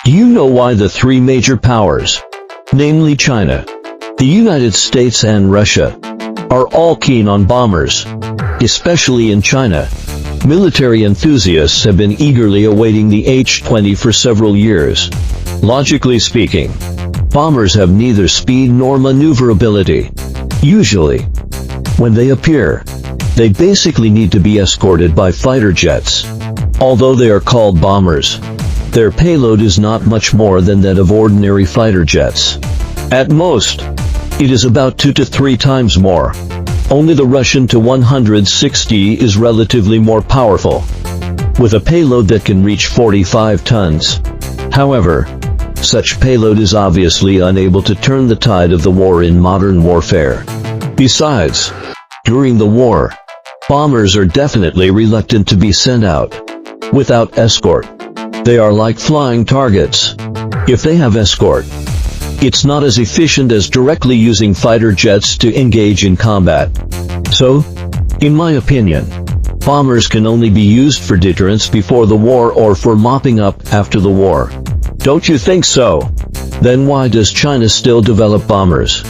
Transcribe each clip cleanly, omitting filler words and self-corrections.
Do you know why the three major powers, namely China, the United States and Russia, are all keen on bombers? Especially in China, military enthusiasts have been eagerly awaiting the H-20 for several years. Logically speaking, bombers have neither speed nor maneuverability. Usually, when they appear, they basically need to be escorted by fighter jets. Although they are called bombers, their payload is not much more than that of ordinary fighter jets. At most, it is about 2 to 3 times more. Only the Russian Tu-160 is relatively more powerful, with a payload that can reach 45 tons. However, such payload is obviously unable to turn the tide of the war in modern warfare. Besides, during the war, bombers are definitely reluctant to be sent out without escort. They are like flying targets. If they have escort, it's not as efficient as directly using fighter jets to engage in combat. So, in my opinion, bombers can only be used for deterrence before the war or for mopping up after the war. Don't you think so? Then why does China still develop bombers?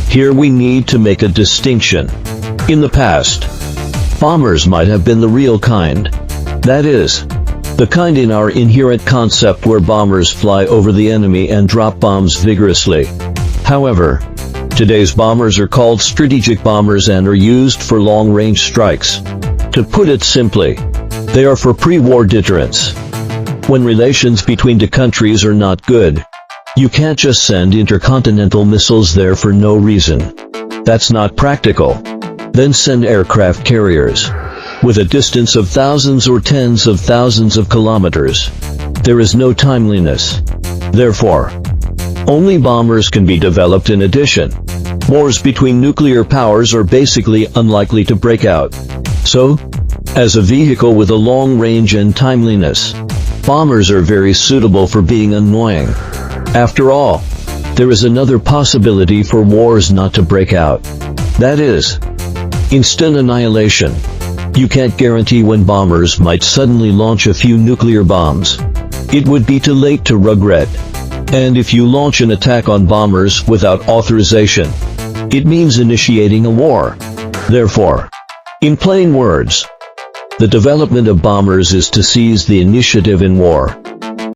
Here we need to make a distinction. In the past, bombers might have been the real kind. That is, the kind in our inherent concept where bombers fly over the enemy and drop bombs vigorously. However, today's bombers are called strategic bombers and are used for long-range strikes. To put it simply, they are for pre-war deterrence. When relations between the countries are not good, you can't just send intercontinental missiles there for no reason. That's not practical. Then send aircraft carriers with a distance of thousands or tens of thousands of kilometers. There is no timeliness. Therefore, only bombers can be developed. In addition, wars between nuclear powers are basically unlikely to break out. So, as a vehicle with a long range and timeliness, bombers are very suitable for being annoying. After all, there is another possibility for wars not to break out. That is, instant annihilation. You can't guarantee when bombers might suddenly launch a few nuclear bombs. It would be too late to regret. And if you launch an attack on bombers without authorization, it means initiating a war. Therefore, in plain words, the development of bombers is to seize the initiative in war.